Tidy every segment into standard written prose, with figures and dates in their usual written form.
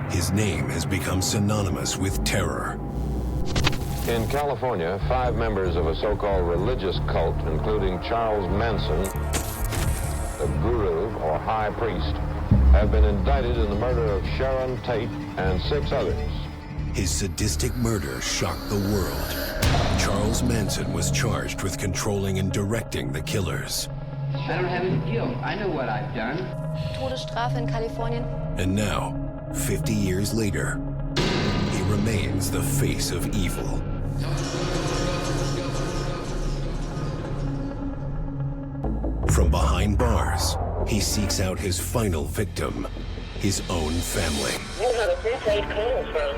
His name has become synonymous with terror. In California, 5 members of a so-called religious cult, including Charles Manson, the guru or high priest, have been indicted in the murder of Sharon Tate and 6 others. His sadistic murder shocked the world. Charles Manson was charged with controlling and directing the killers. I don't have any guilt. I know what I've done. Todesstrafe in Kalifornien. And now, 50 years later, he remains the face of evil. From behind bars, he seeks out his final victim, his own family. You have a prepaid call from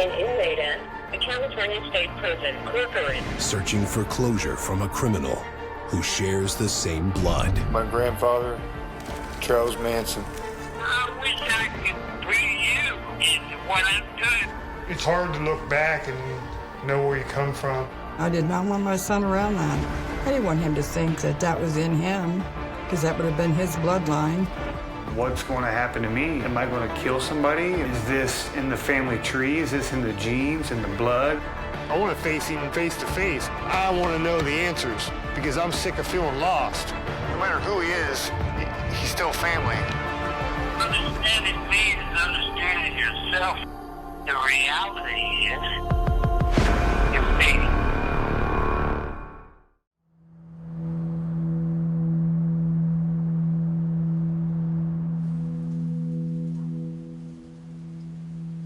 an inmate at the California State Prison, Corcoran. Searching for closure from a criminal who shares the same blood. My grandfather, Charles Manson. I wish I could bring you into what I'm doing. It's hard to look back and know where you come from. I did not want my son around that. I didn't want him to think that that was in him, because that would have been his bloodline. What's going to happen to me? Am I going to kill somebody? Is this in the family tree? Is this in the genes, in the blood? I want to face him face to face. I want to know the answers because I'm sick of feeling lost. No matter who he is, he's still family. Understanding me is understanding yourself. The reality is, you're fading.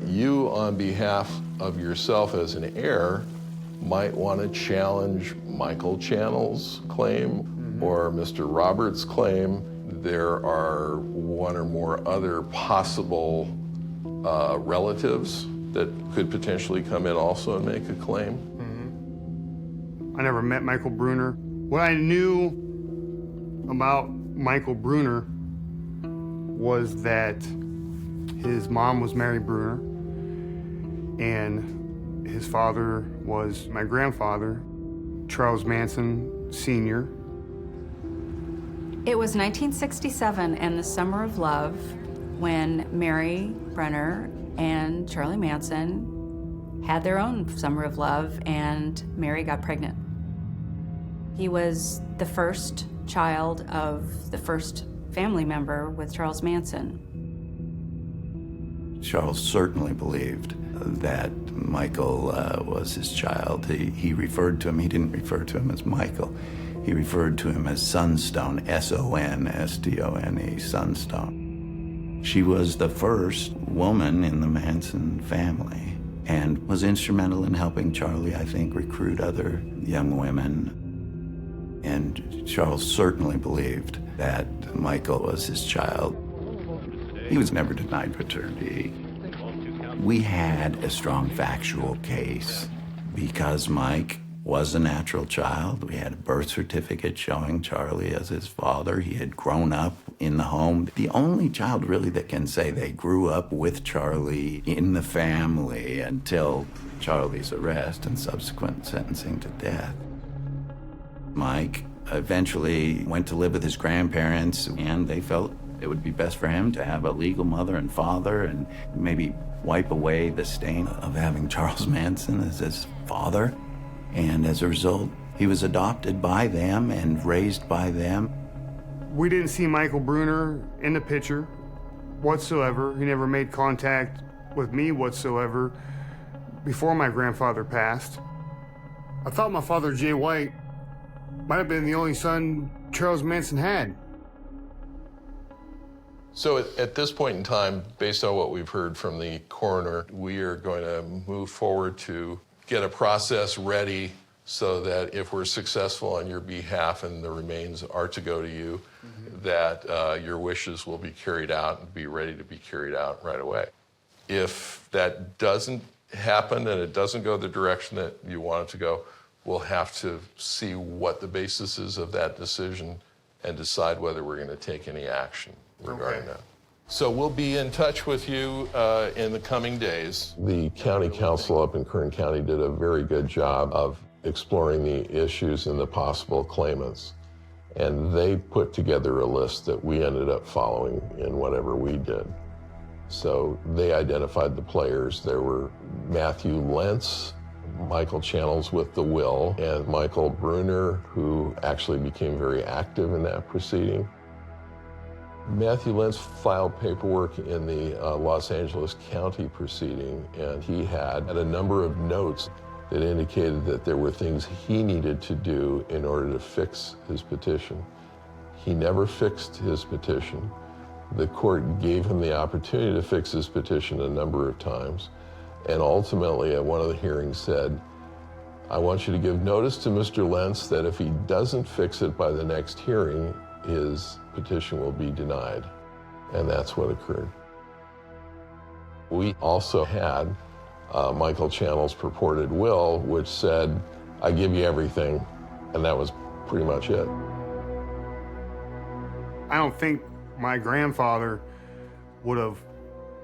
You, on behalf of yourself as an heir, might want to challenge Michael Channel's claim or Mr. Roberts' claim. There are one or more other possible relatives that could potentially come in also and make a claim. I never met Michael Bruner. What I knew about Michael Bruner was that his mom was Mary Bruner, and his father was my grandfather, Charles Manson Sr. It was 1967 and the Summer of Love when Mary Brenner and Charlie Manson had their own Summer of Love, and Mary got pregnant. He was the first child of the first family member with Charles Manson. Charles certainly believed that Michael was his child. He referred to him, he didn't refer to him as Michael. He referred to him as Sunstone, S-O-N-S-T-O-N-E, Sunstone. She was the first woman in the Manson family and was instrumental in helping Charlie, I think, recruit other young women. And Charles certainly believed that Michael was his child. He was never denied paternity. We had a strong factual case because Mike was a natural child. We had a birth certificate showing Charlie as his father. He had grown up in the home. The only child really that can say they grew up with Charlie in the family until Charlie's arrest and subsequent sentencing to death. Mike eventually went to live with his grandparents, and they felt it would be best for him to have a legal mother and father and maybe wipe away the stain of having Charles Manson as his father. And as a result, he was adopted by them and raised by them. We didn't see Michael Bruner in the picture whatsoever. He never made contact with me whatsoever before my grandfather passed. I thought my father, Jay White, might have been the only son Charles Manson had. So at this point in time, based on what we've heard from the coroner, we are going to move forward to get a process ready so that if we're successful on your behalf and the remains are to go to you, that your wishes will be carried out and be ready to be carried out right away. If that doesn't happen and it doesn't go the direction that you want it to go, we'll have to see what the basis is of that decision and decide whether we're going to take any action regarding that. So we'll be in touch with you in the coming days. The county council up in Kern County did a very good job of exploring the issues and the possible claimants. And they put together a list that we ended up following in whatever we did. So they identified the players. There were Matthew Lentz, Michael Channels with the will, and Michael Bruner, who actually became very active in that proceeding. Matthew Lentz filed paperwork in the Los Angeles County proceeding, and he had a number of notes that indicated that there were things he needed to do in order to fix his petition. He never fixed his petition. The court gave him the opportunity to fix his petition a number of times, and ultimately at one of the hearings said, I want you to give notice to Mr. Lentz that if he doesn't fix it by the next hearing, his petition will be denied. And that's what occurred. We also had Michael Channels' purported will, which said, I give you everything, and that was pretty much it. I don't think my grandfather would have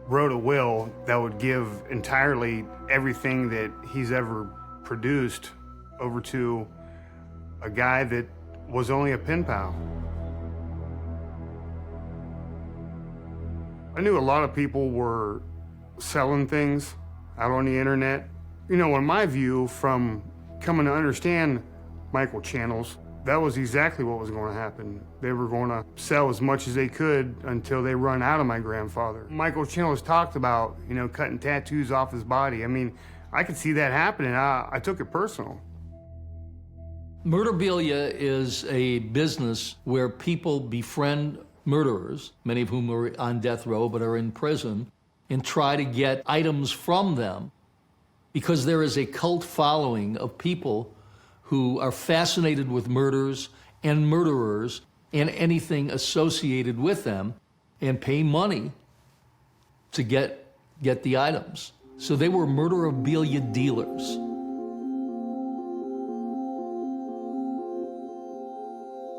wrote a will that would give entirely everything that he's ever produced over to a guy that was only a pen pal. I knew a lot of people were selling things out on the internet. You know, in my view, from coming to understand Michael Channels, that was exactly what was going to happen. They were going to sell as much as they could until they run out of my grandfather. Michael Channels talked about, you know, cutting tattoos off his body. I mean, I could see that happening. I took it personal. Murderbilia is a business where people befriend murderers, many of whom are on death row but are in prison, and try to get items from them because there is a cult following of people who are fascinated with murders and murderers and anything associated with them and pay money to get the items. So they were murderabilia dealers.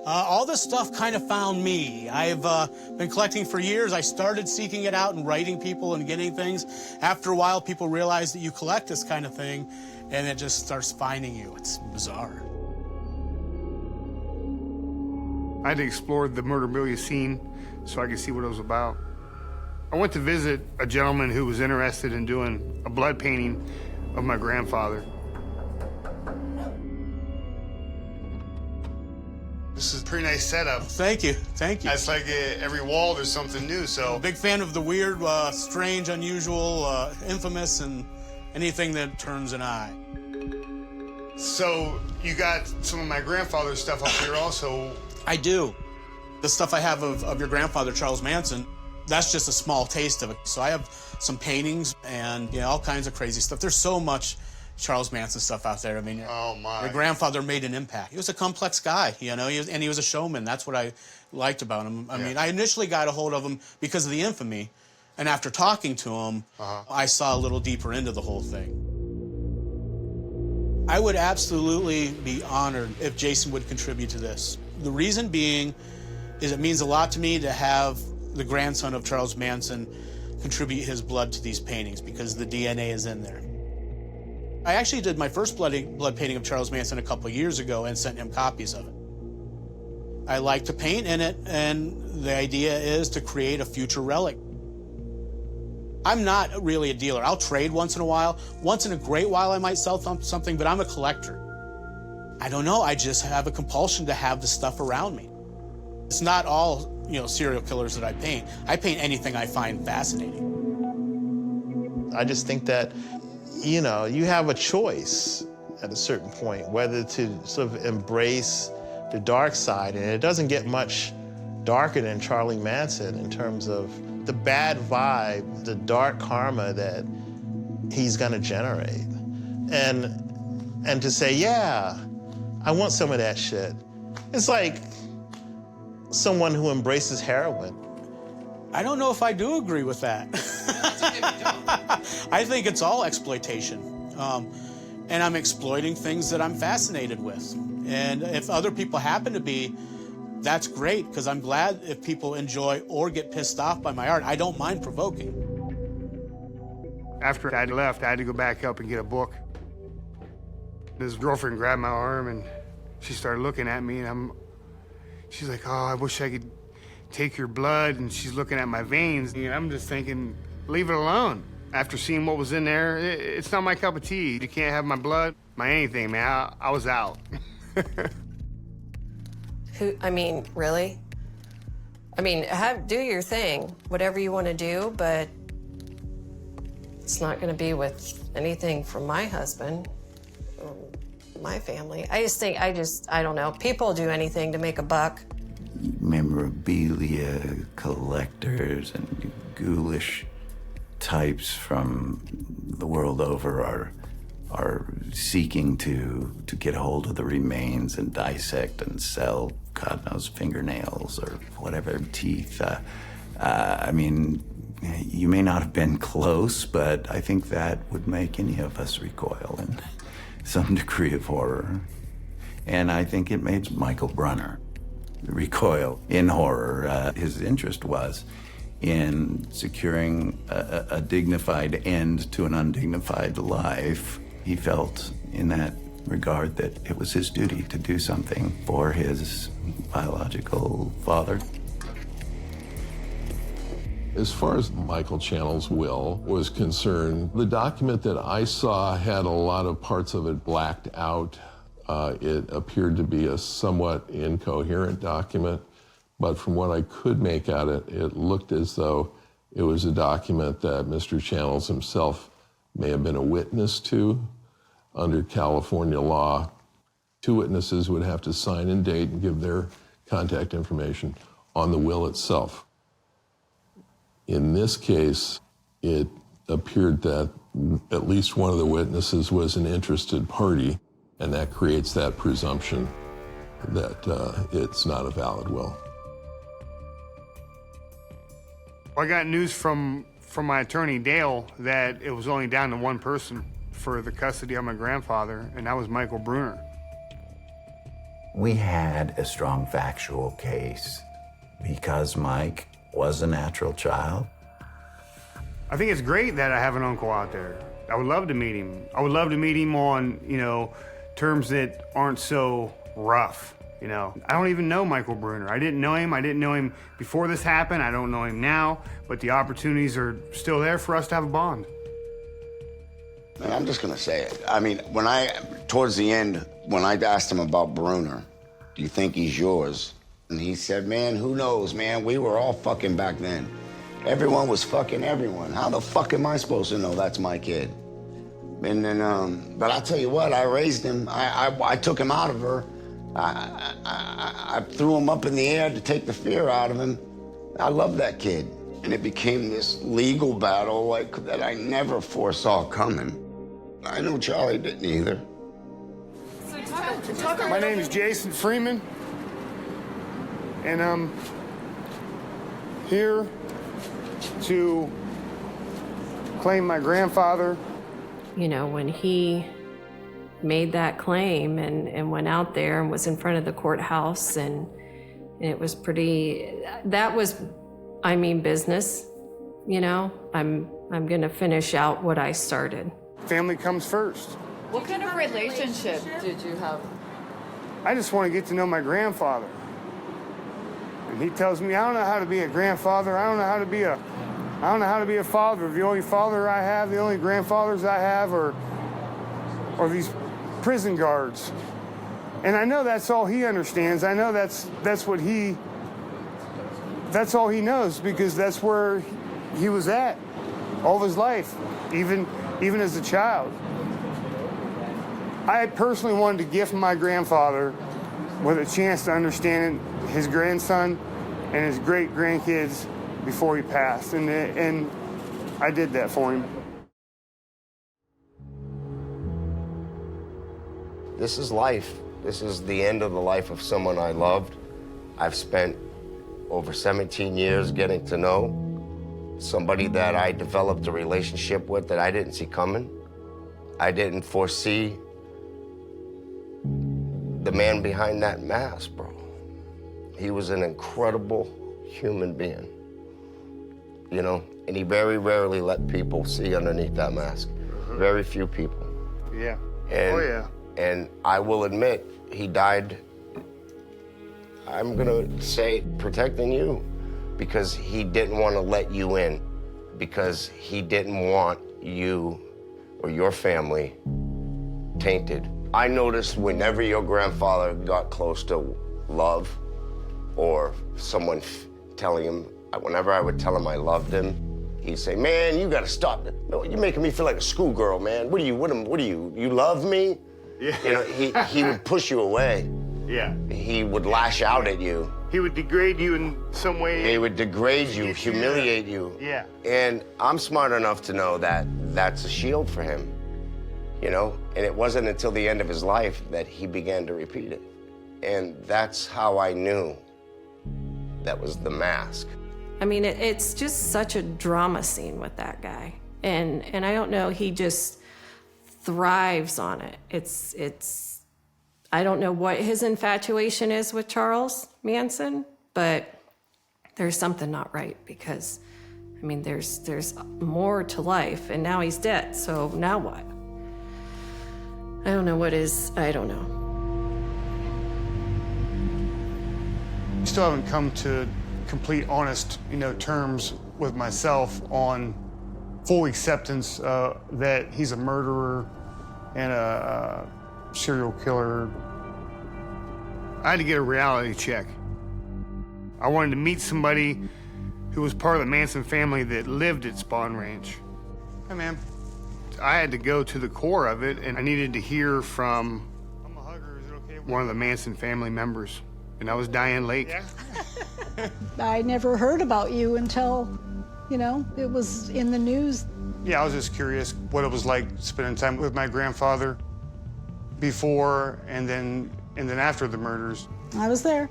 All this stuff kind of found me. I've been collecting for years. I started seeking it out and writing people and getting things. After a while, people realize that you collect this kind of thing, and it just starts finding you. It's bizarre. I had to explore the Murderbilia scene so I could see what it was about. I went to visit a gentleman who was interested in doing a blood painting of my grandfather. This is a pretty nice setup. Thank you, thank you. It's like every wall there's something new, so. Big fan of the weird, strange, unusual, infamous, and anything that turns an eye. So you got some of my grandfather's stuff up here also. I do. The stuff I have of your grandfather, Charles Manson, that's just a small taste of it. So I have some paintings and, you know, all kinds of crazy stuff. There's so much Charles Manson stuff out there. I mean, oh my. Your grandfather made an impact. He was a complex guy, you know, and he was a showman. That's what I liked about him. I mean, I initially got a hold of him because of the infamy, and after talking to him, I saw a little deeper into the whole thing. I would absolutely be honored if Jason would contribute to this. The reason being is it means a lot to me to have the grandson of Charles Manson contribute his blood to these paintings because the DNA is in there. I actually did my first blood painting of Charles Manson a couple of years ago and sent him copies of it. I like to paint in it, and the idea is to create a future relic. I'm not really a dealer. I'll trade once in a while. Once in a great while, I might sell something, but I'm a collector. I don't know, I just have a compulsion to have the stuff around me. It's not all, you know, serial killers that I paint. I paint anything I find fascinating. I just think that, you know, you have a choice at a certain point whether to sort of embrace the dark side, and it doesn't get much darker than Charlie Manson in terms of the bad vibe, the dark karma that he's gonna generate. And to say, yeah, I want some of that shit. It's like someone who embraces heroin. I don't know if I do agree with that. I think it's all exploitation. And I'm exploiting things that I'm fascinated with. And if other people happen to be, that's great, because I'm glad if people enjoy or get pissed off by my art. I don't mind provoking. After Dad left, I had to go back up and get a book. His girlfriend grabbed my arm and she started looking at me, and she's like, oh, I wish I could take your blood, and she's looking at my veins. And I'm just thinking, leave it alone. After seeing what was in there, it's not my cup of tea. You can't have my blood, my anything, man. I was out. I mean, really? I mean, do your thing, whatever you want to do, but it's not going to be with anything from my husband or my family. I just think, I don't know. People do anything to make a buck. Memorabilia collectors and ghoulish types from the world over are seeking to get hold of the remains and dissect and sell, God knows, fingernails or whatever, teeth. I mean, you may not have been close, but I think that would make any of us recoil in some degree of horror. And I think it made Michael Brunner recoil in horror. His interest was in securing a dignified end to an undignified life. He felt in that regard that it was his duty to do something for his biological father. As far as Michael Channel's will was concerned, the document that I saw had a lot of parts of it blacked out. It appeared to be a somewhat incoherent document, but from what I could make out it looked as though it was a document that Mr. Channels himself may have been a witness to. Under California law, 2 witnesses would have to sign and date and give their contact information on the will itself. In this case, it appeared that at least one of the witnesses was an interested party, and that creates that presumption that it's not a valid will. I got news from my attorney, Dale, that it was only down to one person for the custody of my grandfather, and that was Michael Brunner. We had a strong factual case because Mike was a natural child. I think it's great that I have an uncle out there. I would love to meet him. I would love to meet him on, terms that aren't so rough, I don't even know Michael Brunner. I didn't know him. I didn't know him before this happened. I don't know him now, but the opportunities are still there for us to have a bond. And I'm just gonna say it. I mean, towards the end, when I asked him about Brunner, do you think he's yours? And he said, man, who knows, man? We were all fucking back then. Everyone was fucking everyone. How the fuck am I supposed to know that's my kid? And then, but I'll tell you what, I raised him. I took him out of her. I threw him up in the air to take the fear out of him. I love that kid. And it became this legal battle that I never foresaw coming. I know Charlie didn't either. My name is Jason Freeman, and I'm here to claim my grandfather. When he made that claim and went out there and was in front of the courthouse, and it was that was business. I'm gonna finish out what I started. Family comes first. What kind of relationship did you have? I just want to get to know my grandfather. And he tells me, I don't know how to be a grandfather. I don't know how to be a father. The only father I have, the only grandfathers I have are these prison guards. And I know that's all he understands. I know that's all he knows, because that's where he was at all of his life, even as a child. I personally wanted to gift my grandfather with a chance to understand his grandson and his great-grandkids before he passed, and I did that for him. This is life. This is the end of the life of someone I loved. I've spent over 17 years getting to know somebody that I developed a relationship with that I didn't see coming. I didn't foresee the man behind that mask, bro. He was an incredible human being, and he very rarely let people see underneath that mask. Very few people. Yeah. And, oh, yeah. And I will admit, he died, I'm gonna say, protecting you, because he didn't want to let you in. because he didn't want you or your family tainted. I noticed whenever your grandfather got close to love or someone telling him, whenever I would tell him I loved him, he'd say, man, you gotta stop it. No, you're making me feel like a schoolgirl, man. What are you, you love me? Yeah. You know, he would push you away. Yeah. He would lash out at you. He would degrade you in some way. He would degrade you, humiliate you. Yeah. And I'm smart enough to know that that's a shield for him, you know? And it wasn't until the end of his life that he began to repeat it. And that's how I knew that was the mask. I mean, it's just such a drama scene with that guy. And I don't know, he just thrives on it. It's I don't know what his infatuation is with Charles Manson, but there's something not right because, I mean, there's more to life, and now he's dead, so now what? I don't know what is, I don't know. I still haven't come to complete honest, terms with myself on full acceptance that he's a murderer and a serial killer. I had to get a reality check. I wanted to meet somebody who was part of the Manson family that lived at Spawn Ranch. Hey, man. I had to go to the core of it, and I needed to hear from one of the Manson family members, and that was Diane Lake. Yeah. I never heard about you until, it was in the news. Yeah, I was just curious what it was like spending time with my grandfather before and then after the murders. I was there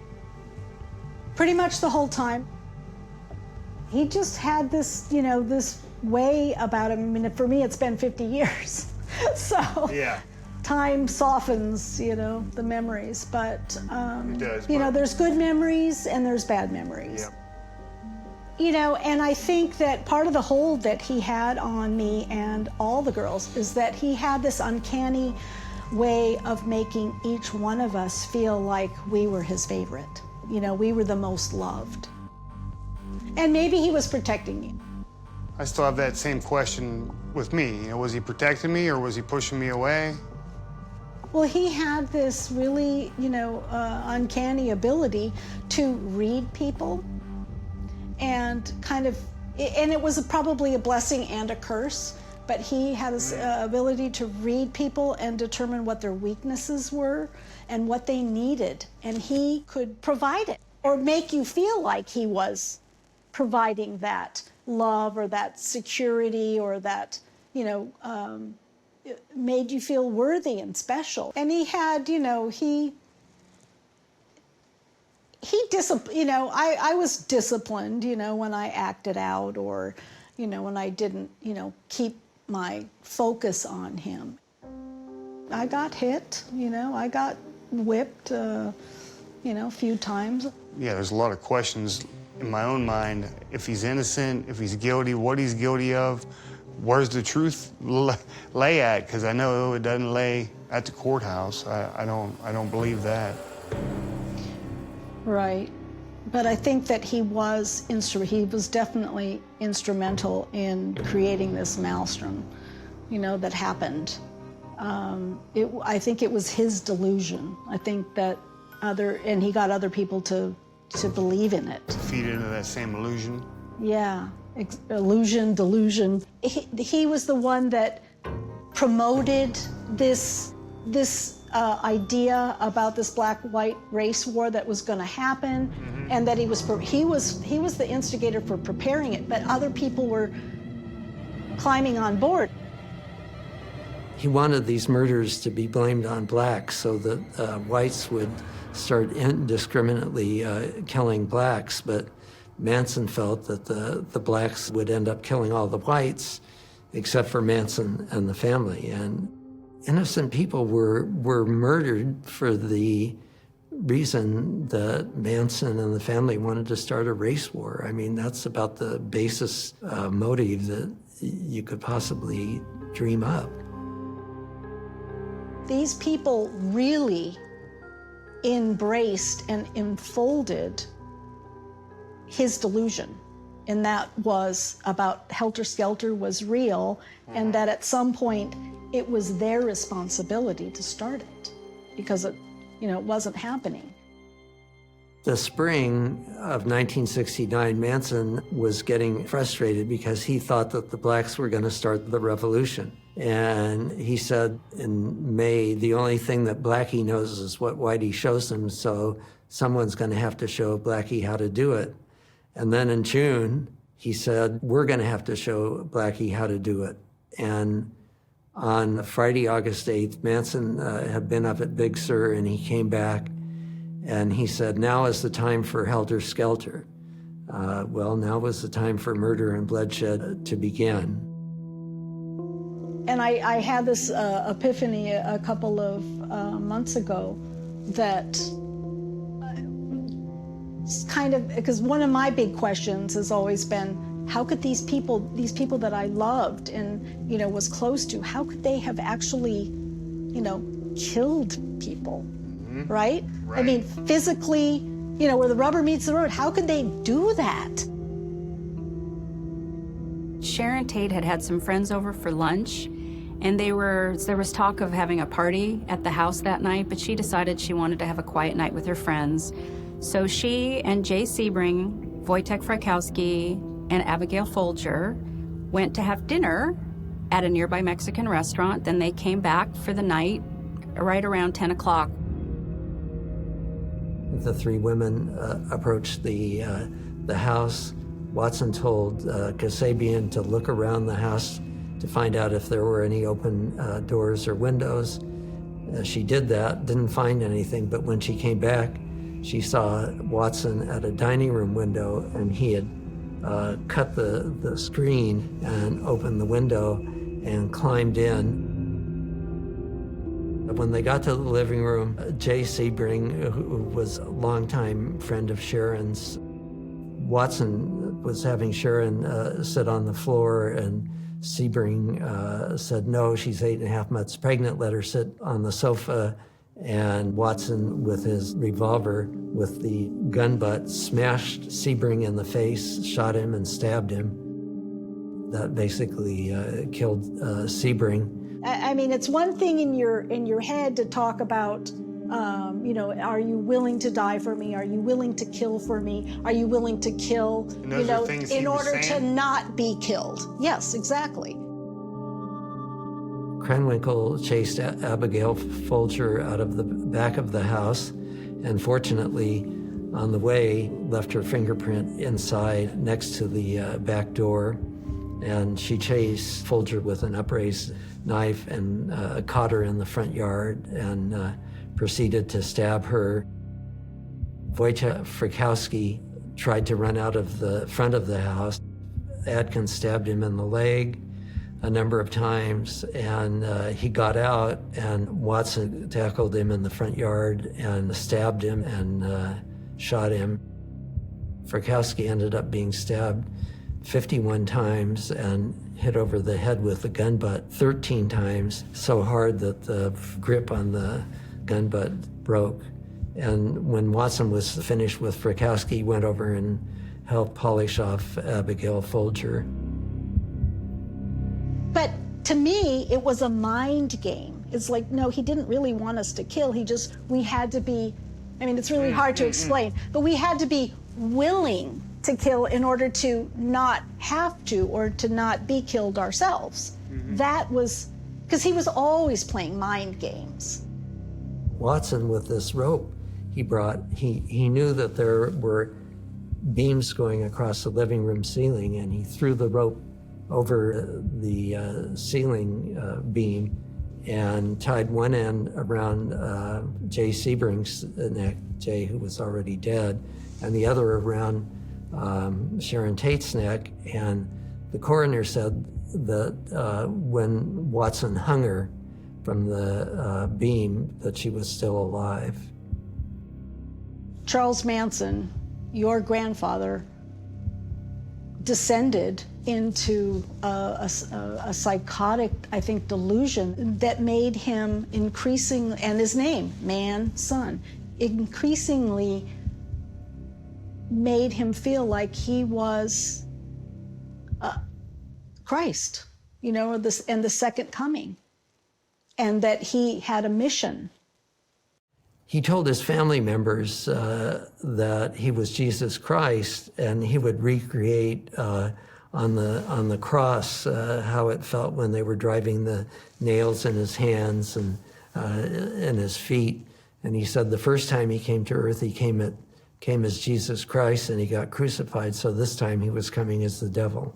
pretty much the whole time. He just had this, this way about him. I mean, for me, it's been 50 years. So yeah. Time softens, the memories. But, it does, there's good memories and there's bad memories. Yeah. And I think that part of the hold that he had on me and all the girls is that he had this uncanny way of making each one of us feel like we were his favorite. We were the most loved. And maybe he was protecting me. I still have that same question with me. Was he protecting me or was he pushing me away? Well, he had this really, uncanny ability to read people and and it was probably a blessing and a curse, but he had this ability to read people and determine what their weaknesses were and what they needed, and he could provide it or make you feel like he was providing that love or that security or that, made you feel worthy and special. And he had, I was disciplined, when I acted out or, when I didn't, keep my focus on him. I got hit, I got whipped, a few times. Yeah, there's a lot of questions in my own mind. If he's innocent, if he's guilty, what he's guilty of, where's the truth lay at? Because I know it doesn't lay at the courthouse. I don't believe that. Right. But I think that he was definitely instrumental in creating this maelstrom, that happened. I think it was his delusion. I think that and he got other people to believe in it. Feed into that same illusion? Yeah, illusion, delusion. He was the one that promoted this idea about this black-white race war that was going to happen, and that he was the instigator for preparing it, but other people were climbing on board. He wanted these murders to be blamed on blacks so that whites would start indiscriminately killing blacks, but Manson felt that the blacks would end up killing all the whites except for Manson and the family. And innocent people were murdered for the reason that Manson and the family wanted to start a race war. I mean, that's about the basest motive that you could possibly dream up. These people really embraced and enfolded his delusion. And that was about helter-skelter was real, and that at some point it was their responsibility to start it because it, it wasn't happening. The spring of 1969, Manson was getting frustrated because he thought that the blacks were going to start the revolution. And he said in May, the only thing that Blackie knows is what Whitey shows him, so someone's going to have to show Blackie how to do it. And then in June, he said, we're going to have to show Blackie how to do it. And on Friday, August 8th, Manson had been up at Big Sur, and he came back, and he said, now is the time for helter-skelter. Well, now was the time for murder and bloodshed to begin. And I had this epiphany a couple of months ago that kind of, because one of my big questions has always been, how could these people that I loved and, was close to, how could they have actually, killed people, right? I mean, physically, where the rubber meets the road, how could they do that? Sharon Tate had some friends over for lunch, and there was talk of having a party at the house that night, but she decided she wanted to have a quiet night with her friends. So she and Jay Sebring, Wojtek Frykowski, and Abigail Folger went to have dinner at a nearby Mexican restaurant. Then they came back for the night right around 10 o'clock. The three women approached the house. Watson told Kasabian to look around the house to find out if there were any open doors or windows. She did that, didn't find anything, but when she came back, she saw Watson at a dining room window, and he had cut the screen and opened the window and climbed in. When they got to the living room, Jay Sebring, who was a longtime friend of Sharon's, Watson was having Sharon sit on the floor, and Sebring said, no, she's 8.5 months pregnant, let her sit on the sofa. And Watson, with his revolver, with the gun butt, smashed Sebring in the face, shot him and stabbed him. That basically killed Sebring. I mean, it's one thing in your head to talk about, are you willing to die for me? Are you willing to kill for me? Are you willing to kill, in order to not be killed? Yes, exactly. Krenwinkel chased Abigail Folger out of the back of the house, and fortunately, on the way, left her fingerprint inside next to the back door, and she chased Folger with an upraised knife and caught her in the front yard and proceeded to stab her. Wojtek Frykowski tried to run out of the front of the house. Adkins stabbed him in the leg a number of times, and he got out, and Watson tackled him in the front yard and stabbed him and shot him. Frykowski ended up being stabbed 51 times and hit over the head with the gun butt 13 times, so hard that the grip on the gun butt broke. And when Watson was finished with Frykowski, he went over and helped polish off Abigail Folger. But to me, it was a mind game. It's like, no, he didn't really want us to kill. We had to be, I mean, it's really hard to explain, but we had to be willing to kill in order to not have to, or to not be killed ourselves. That was, because he was always playing mind games. Watson, with this rope he brought, he knew that there were beams going across the living room ceiling, and he threw the rope over the ceiling beam and tied one end around Jay Sebring's neck, Jay, who was already dead, and the other around Sharon Tate's neck. And the coroner said that when Watson hung her from the beam, that she was still alive. Charles Manson, your grandfather, descended into a psychotic, I think, delusion that made him increasing, and his name, Manson, increasingly made him feel like he was Christ, you know, and the second coming, and that he had a mission. He told his family members that he was Jesus Christ, and he would recreate on the cross how it felt when they were driving the nails in his hands and in his feet. And he said the first time he came to earth, he came as Jesus Christ, and he got crucified. So this time he was coming as the devil.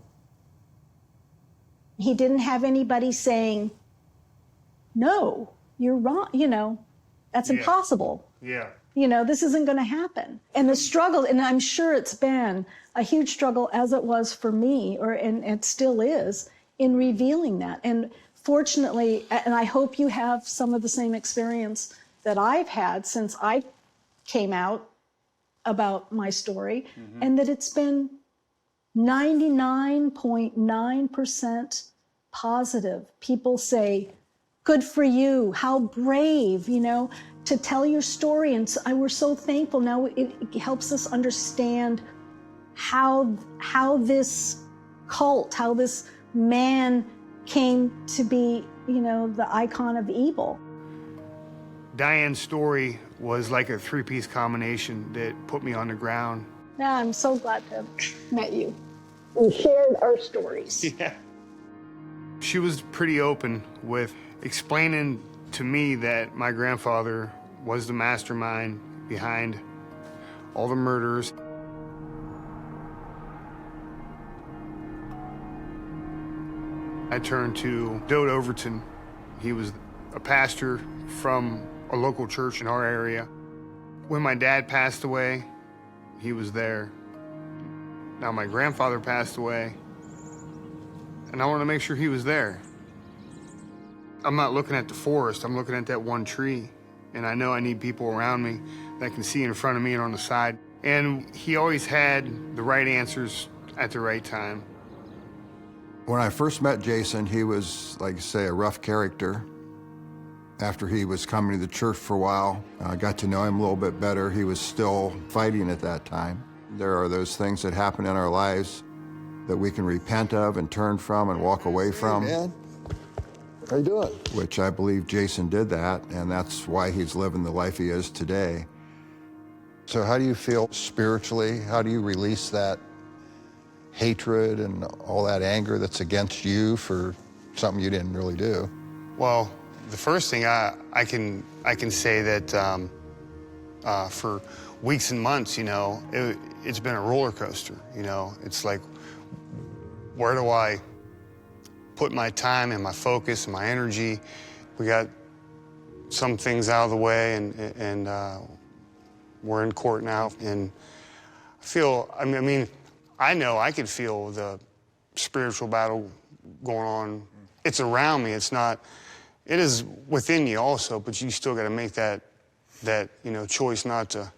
He didn't have anybody saying, "No, you're wrong. You know, that's impossible. Yeah. You know, this isn't going to happen." And the struggle, and I'm sure it's been a huge struggle, as it was for me, and it still is, in revealing that. And fortunately, and I hope you have some of the same experience that I've had since I came out about my story, and that it's been 99.9% positive. People say, "Good for you, how brave, you know, to tell your story." And so, we're so thankful. Now it helps us understand how this cult, how this man came to be, you know, the icon of evil. Diane's story was like a three-piece combination that put me on the ground. Yeah, I'm so glad to have met you. We shared our stories. Yeah. She was pretty open with explaining to me that my grandfather was the mastermind behind all the murders. I turned to Dode Overton. He was a pastor from a local church in our area. When my dad passed away, he was there. Now my grandfather passed away, and I want to make sure he was there. I'm not looking at the forest, I'm looking at that one tree. And I know I need people around me that can see in front of me and on the side. And he always had the right answers at the right time. When I first met Jason, he was, like you say, a rough character. After he was coming to the church for a while, I got to know him a little bit better. He was still fighting at that time. There are those things that happen in our lives that we can repent of and turn from and walk away from. Hey, man. How you doing? Which I believe Jason did that, and that's why he's living the life he is today. So how do you feel spiritually? How do you release that hatred and all that anger that's against you for something you didn't really do? Well, the first thing I can say that for weeks and months, you know, it's been a roller coaster. You know, it's like, where do I put my time and my focus and my energy? We got some things out of the way, and we're in court now, and I mean, I know I could feel the spiritual battle going on. It's around me. It's not. It is within you also, but you still got to make that you know, choice not to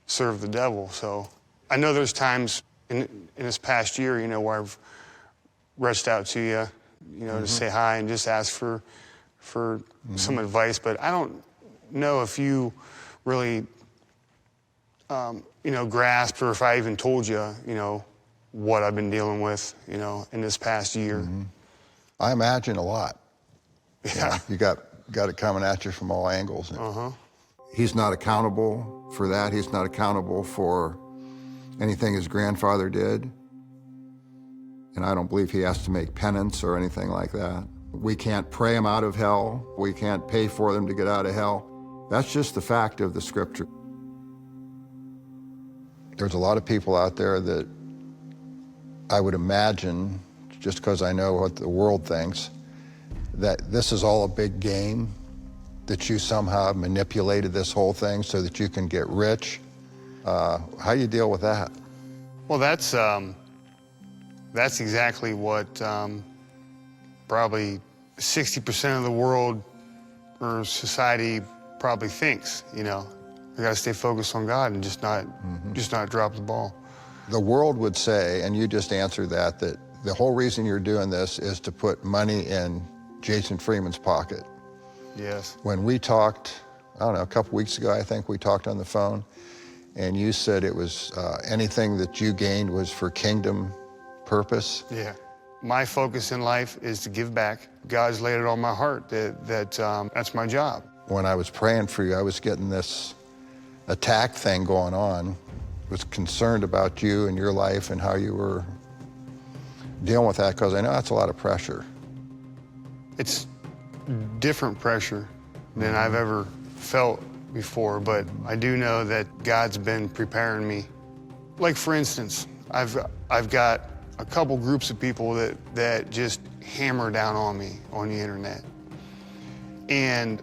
serve the devil. So I know there's times in this past year, you know, where I've reached out to you, you know, to say hi and just ask for some advice. But I don't know if you really, you know, grasped, or if I even told you, you know, what I've been dealing with, you know, in this past year. I imagine a lot. Yeah. You got it coming at you from all angles. He's not accountable for that. He's not accountable for anything his grandfather did. And I don't believe he has to make penance or anything like that. We can't pray him out of hell. We can't pay for them to get out of hell. That's just the fact of the scripture. There's a lot of people out there that I would imagine, just because I know what the world thinks, that this is all a big game, that you somehow manipulated this whole thing so that you can get rich. How do you deal with that? Well, that's exactly what probably 60% of the world or society probably thinks. You know, we got to stay focused on God and just not drop the ball. The world would say, and you just answered that the whole reason you're doing this is to put money in Jason Freeman's pocket. Yes. When we talked, I don't know, a couple weeks ago, I think we talked on the phone, and you said it was anything that you gained was for kingdom purpose. Yeah. My focus in life is to give back. God's laid it on my heart that's my job. When I was praying for you, I was getting this attack thing going on. I was concerned about you and your life and how you were dealing with that, because I know that's a lot of pressure. It's different pressure than I've ever felt before, but I do know that God's been preparing me. Like, for instance, I've got a couple groups of people that just hammer down on me on the internet. And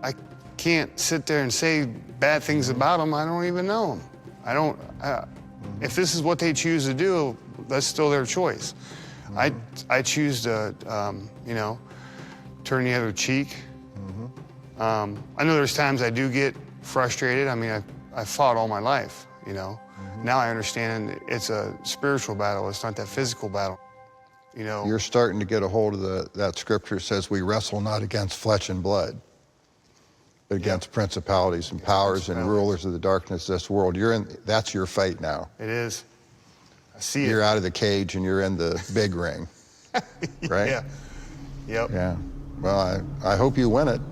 I can't sit there and say bad things about them. I don't even know them. If this is what they choose to do, that's still their choice. I choose to, turn the other cheek. I know there's times I do get frustrated. I mean, I fought all my life, you know. Now I understand it's a spiritual battle. It's not that physical battle, you know. You're starting to get a hold of that scripture says we wrestle not against flesh and blood, but against principalities and powers and rulers of the darkness of this world. That's your fight now. It is. I see it. You're out of the cage and you're in the big ring, right? Yeah. Yep. Yeah. Well, I hope you win it.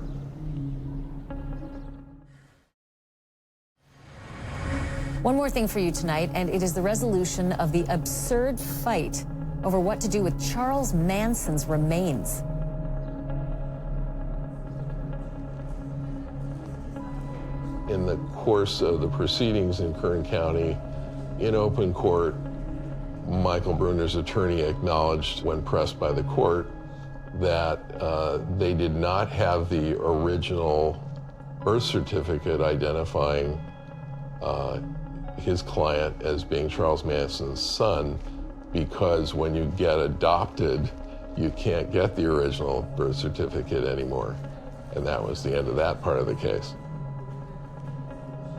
One more thing for you tonight, and it is the resolution of the absurd fight over what to do with Charles Manson's remains. In the course of the proceedings in Kern County, in open court, Michael Bruner's attorney acknowledged, when pressed by the court, that they did not have the original birth certificate identifying his client as being Charles Manson's son, because when you get adopted, you can't get the original birth certificate anymore. And that was the end of that part of the case.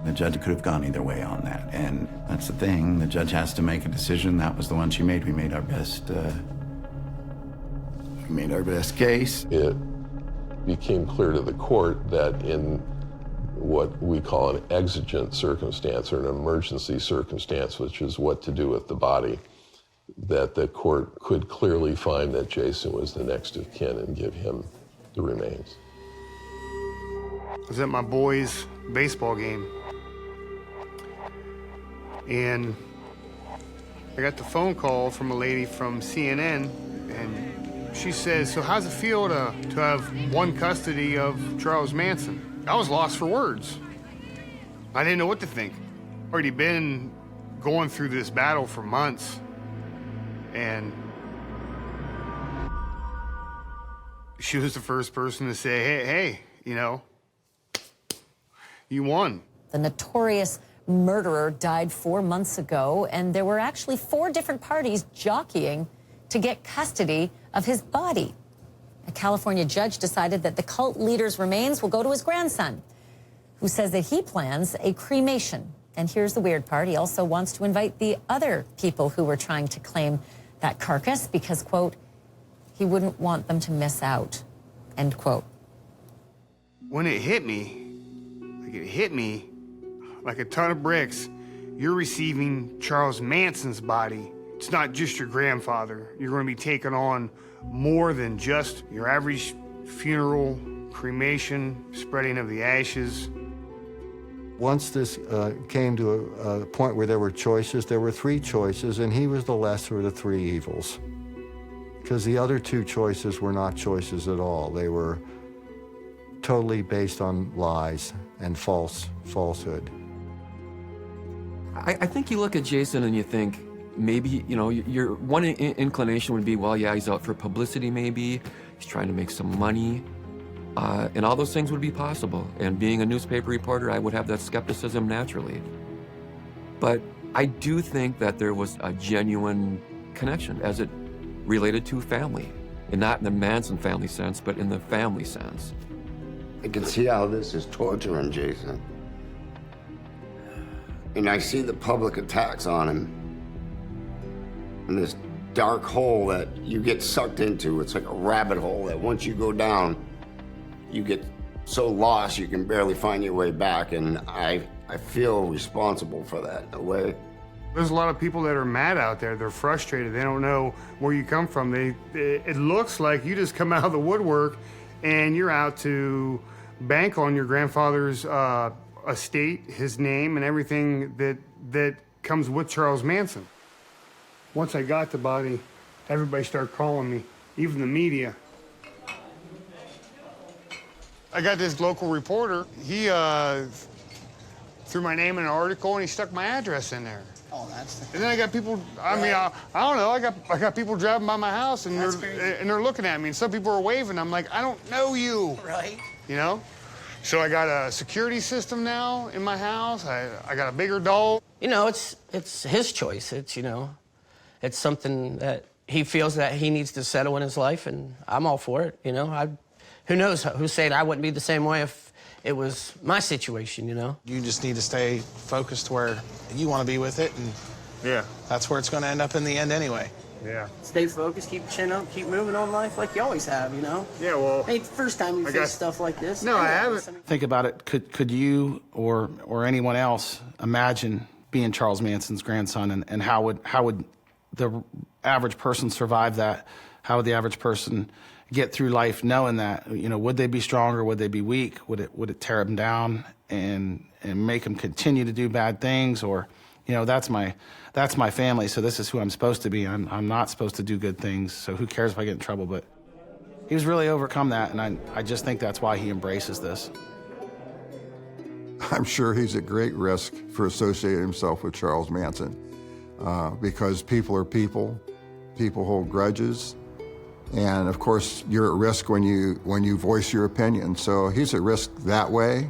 The judge could have gone either way on that, and that's the thing. The judge has to make a decision. That was the one she made. We made our best case. It became clear to the court that in what we call an exigent circumstance or an emergency circumstance, which is what to do with the body, that the court could clearly find that Jason was the next of kin and give him the remains. I was at my boys' baseball game, and I got the phone call from a lady from CNN, and she says, "So how's it feel to have one custody of Charles Manson?" I was lost for words. I didn't know what to think. Already been going through this battle for months, and she was the first person to say, hey, you know, you won. The notorious murderer died 4 months ago, and there were actually 4 different parties jockeying to get custody of his body. A California judge decided that the cult leader's remains will go to his grandson, who says that he plans a cremation. And here's the weird part. He also wants to invite the other people who were trying to claim that carcass because, quote, he wouldn't want them to miss out, end quote. When it hit me like a ton of bricks. You're receiving Charles Manson's body. It's not just your grandfather. You're going to be taking on more than just your average funeral, cremation, spreading of the ashes. Once this came to a point where there were choices, there were 3 choices, and he was the lesser of the 3 evils. Because the other 2 choices were not choices at all. They were totally based on lies and falsehood. I think you look at Jason and you think, maybe, you know, your one inclination would be, well, yeah, he's out for publicity maybe, he's trying to make some money, and all those things would be possible. And being a newspaper reporter, I would have that skepticism naturally. But I do think that there was a genuine connection as it related to family, and not in the Manson family sense, but in the family sense. I can see how this is torturing Jason. And I see the public attacks on him. And this dark hole that you get sucked into. It's like a rabbit hole that once you go down, you get so lost you can barely find your way back. And I feel responsible for that in a way. There's a lot of people that are mad out there. They're frustrated. They don't know where you come from. It looks like you just come out of the woodwork and you're out to bank on your grandfather's estate, his name, and everything that comes with Charles Manson. Once I got the body, everybody started calling me, even the media. I got this local reporter. He threw my name in an article and he stuck my address in there. Oh, that's. And then I got people. I mean, I don't know. I got people driving by my house and they're looking at me. And some people are waving. I'm like, I don't know you. Right. You know. So I got a security system now in my house. I got a bigger doll. You know, it's his choice. It's, you know, it's something that he feels that he needs to settle in his life, and I'm all for it. You know, who knows who's saying I wouldn't be the same way if it was my situation, you know? You just need to stay focused where you want to be with it, and yeah, that's where it's going to end up in the end anyway. Yeah. Stay focused, keep your chin up, keep moving on life like you always have, you know? Yeah, well... Ain't the first time you face stuff like this. No, I haven't. Think about it. Could you or anyone else imagine being Charles Manson's grandson, and how would the average person survive that? How would the average person get through life knowing that? You know, would they be stronger? Would they be weak? Would it tear them down and make them continue to do bad things? Or, you know, that's my family, so this is who I'm supposed to be. I'm not supposed to do good things, so who cares if I get in trouble? But he was really overcome that, and I just think that's why he embraces this. I'm sure he's at great risk for associating himself with Charles Manson because people are people. People hold grudges. And of course, you're at risk when you voice your opinion. So he's at risk that way.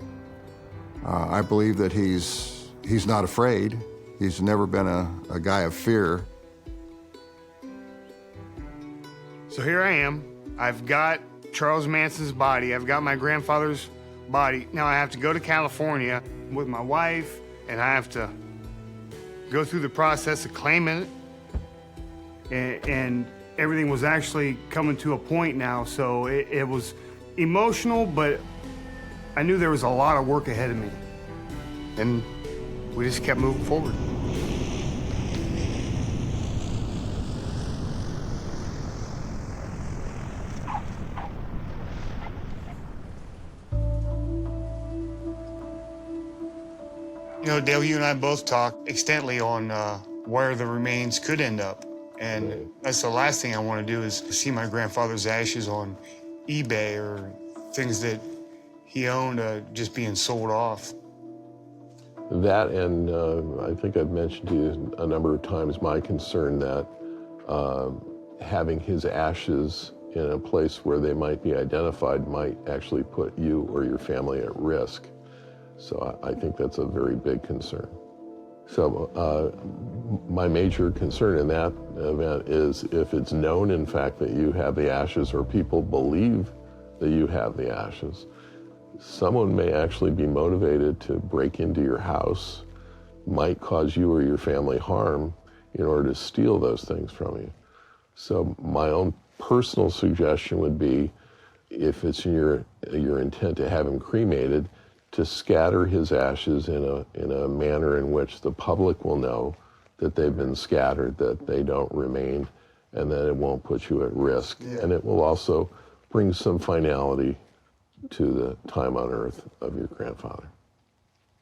I believe that he's not afraid. He's never been a guy of fear. So here I am. I've got Charles Manson's body. I've got my grandfather's body. Now I have to go to California with my wife, and I have to go through the process of claiming it. And everything was actually coming to a point now, so it was emotional, but I knew there was a lot of work ahead of me. And we just kept moving forward. You know, Dale, you and I both talked extensively on where the remains could end up. And that's the last thing I want to do is see my grandfather's ashes on eBay or things that he owned just being sold off. That, and I think I've mentioned to you a number of times my concern that having his ashes in a place where they might be identified might actually put you or your family at risk. So I think that's a very big concern. So my major concern in that event is if it's known, in fact, that you have the ashes or people believe that you have the ashes, someone may actually be motivated to break into your house, might cause you or your family harm in order to steal those things from you. So my own personal suggestion would be, if it's in your intent to have him cremated, to scatter his ashes in a manner in which the public will know that they've been scattered, that they don't remain, and that it won't put you at risk. Yeah. And it will also bring some finality to the time on earth of your grandfather.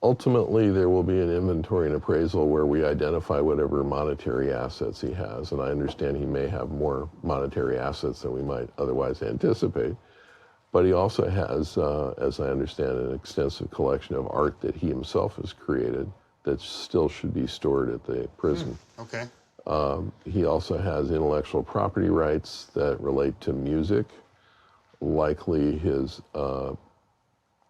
Ultimately, there will be an inventory and appraisal where we identify whatever monetary assets he has, and I understand he may have more monetary assets than we might otherwise anticipate. But he also has, as I understand, an extensive collection of art that he himself has created that still should be stored at the prison. Okay. He also has intellectual property rights that relate to music. Likely his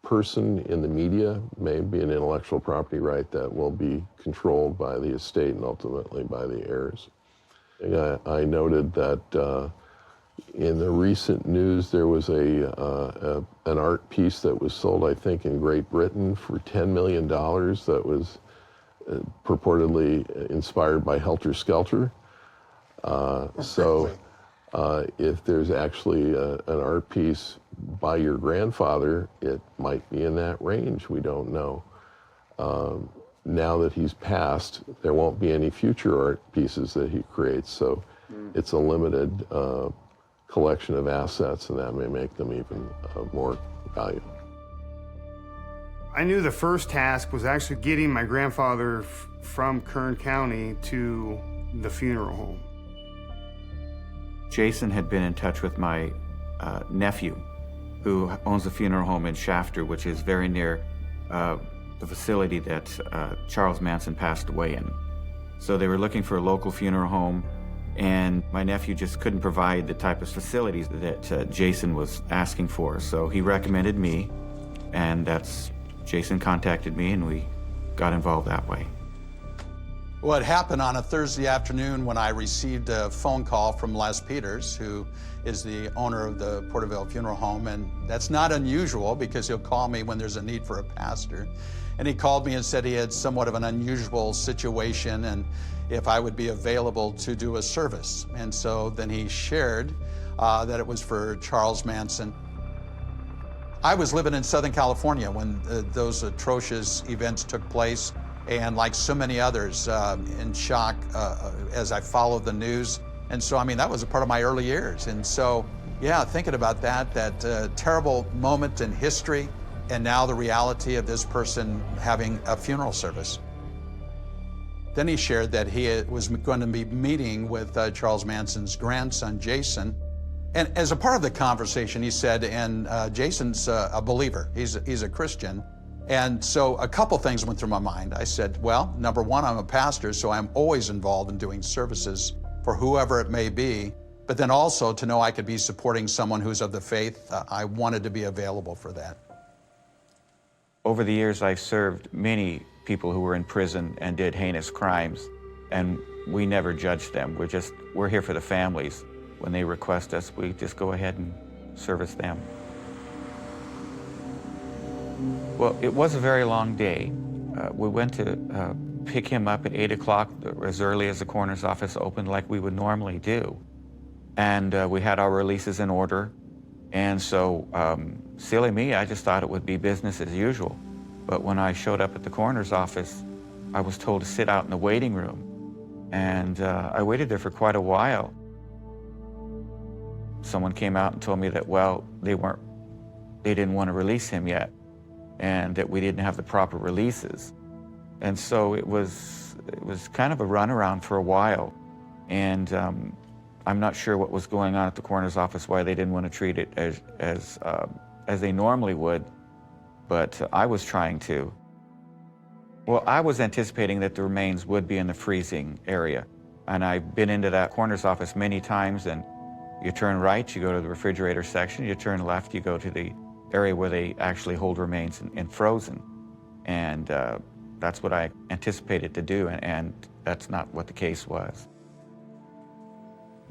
person in the media may be an intellectual property right that will be controlled by the estate and ultimately by the heirs. I noted that in the recent news, there was an art piece that was sold, I think, in Great Britain for $10 million that was purportedly inspired by Helter Skelter. So if there's actually an art piece by your grandfather, it might be in that range. We don't know. now that he's passed, there won't be any future art pieces that he creates. So it's a limited collection of assets, and that may make them even more valuable. I knew the first task was actually getting my grandfather from Kern County to the funeral home. Jason had been in touch with my nephew, who owns a funeral home in Shafter, which is very near the facility that Charles Manson passed away in. So they were looking for a local funeral home, and my nephew just couldn't provide the type of facilities that Jason was asking for. So he recommended me, and Jason contacted me, and we got involved that way. What happened on a Thursday afternoon when I received a phone call from Les Peters, who is the owner of the Porterville Funeral Home, and that's not unusual because he'll call me when there's a need for a pastor. And he called me and said he had somewhat of an unusual situation and if I would be available to do a service. And so then he shared that it was for Charles Manson. I was living in Southern California when those atrocious events took place, and like so many others, in shock as I followed the news. And so, I mean, that was a part of my early years. And so, yeah, thinking about that terrible moment in history, and now the reality of this person having a funeral service. Then he shared that he was going to be meeting with Charles Manson's grandson, Jason. And as a part of the conversation, he said, and Jason's a believer, he's a Christian. And so a couple things went through my mind. I said, well, number one, I'm a pastor, so I'm always involved in doing services for whoever it may be. But then also to know I could be supporting someone who's of the faith, I wanted to be available for that. Over the years, I've served many people who were in prison and did heinous crimes, and we never judged them. We're here for the families. When they request us, we just go ahead and service them. Well, it was a very long day. We went to pick him up at 8 o'clock, as early as the coroner's office opened, like we would normally do. And we had our releases in order. And so, silly me, I just thought it would be business as usual. But when I showed up at the coroner's office, I was told to sit out in the waiting room. And I waited there for quite a while. Someone came out and told me that, well, they didn't want to release him yet, and that we didn't have the proper releases. And so it was kind of a runaround for a while. And I'm not sure what was going on at the coroner's office, why they didn't want to treat it as they normally would, but I was trying to. Well, I was anticipating that the remains would be in the freezing area. And I've been into that coroner's office many times, and you turn right, you go to the refrigerator section. You turn left, you go to the area where they actually hold remains in frozen. And that's what I anticipated to do, and that's not what the case was.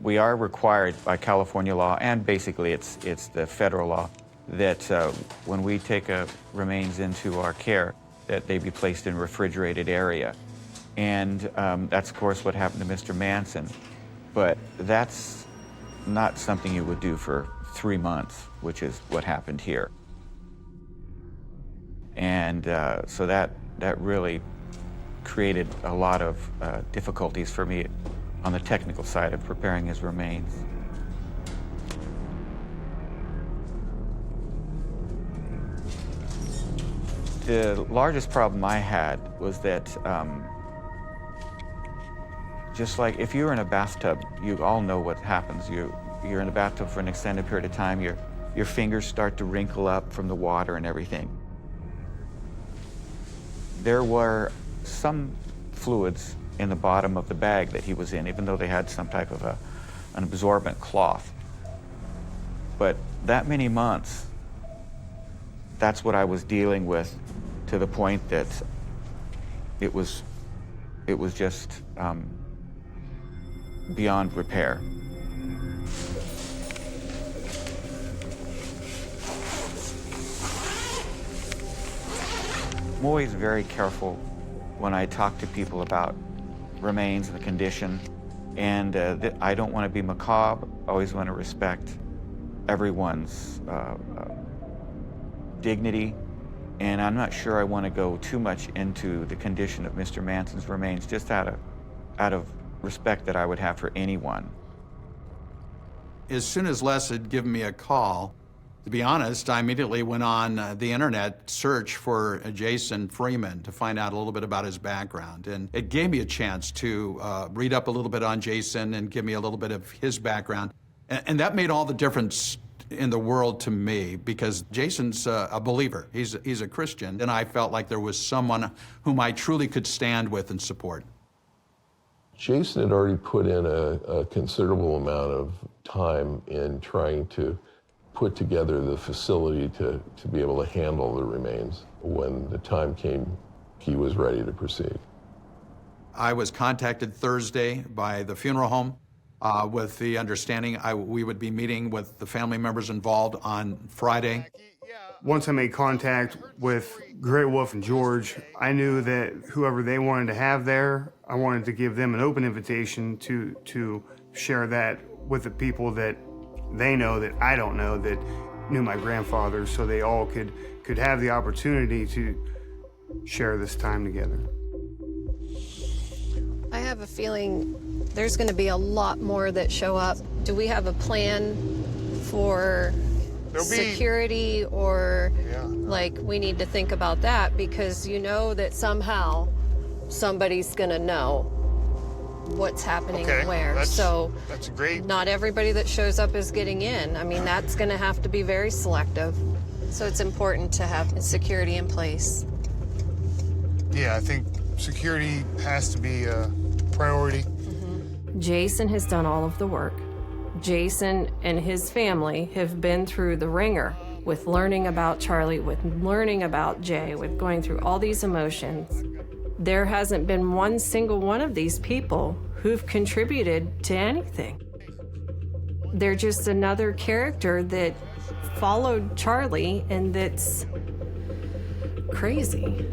We are required by California law, and basically it's the federal law, that when we take remains into our care, that they be placed in a refrigerated area. And that's, of course, what happened to Mr. Manson. But that's not something you would do for 3 months, which is what happened here. And so that really created a lot of difficulties for me on the technical side of preparing his remains. The largest problem I had was that just like if you're in a bathtub, you all know what happens. You're in a bathtub for an extended period of time, your fingers start to wrinkle up from the water and everything. There were some fluids in the bottom of the bag that he was in, even though they had some type of an absorbent cloth. But that many months, that's what I was dealing with, to the point that it was just beyond repair. I'm always very careful when I talk to people about remains and the condition, and I don't want to be macabre. I always want to respect everyone's dignity And I'm not sure I want to go too much into the condition of Mr. Manson's remains, just out of respect that I would have for anyone. As soon as Les had given me a call, to be honest, I immediately went on the internet search for Jason Freeman to find out a little bit about his background. And it gave me a chance to read up a little bit on Jason and give me a little bit of his background. And that made all the difference in the world to me, because Jason's a believer. He's a Christian, and I felt like there was someone whom I truly could stand with and support. Jason had already put in a considerable amount of time in trying to put together the facility to be able to handle the remains. When the time came, he was ready to proceed. I was contacted Thursday by the funeral home with the understanding we would be meeting with the family members involved on Friday. Once I made contact with Great Wolf and George, I knew that whoever they wanted to have there, I wanted to give them an open invitation to share that with the people that they know that I don't know that knew my grandfather, so they all could have the opportunity to share this time together. I have a feeling there's going to be a lot more that show up. Do we have a plan for security, or like we need to think about that, because you know that somehow somebody's going to know what's happening and where. That's great. Not everybody that shows up is getting in. I mean, that's going to have to be very selective. So it's important to have security in place. Yeah, I think security has to be a priority. Jason has done all of the work. Jason and his family have been through the ringer with learning about Charlie, with learning about Jay, with going through all these emotions. There hasn't been one single one of these people who've contributed to anything. They're just another character that followed Charlie, and that's crazy.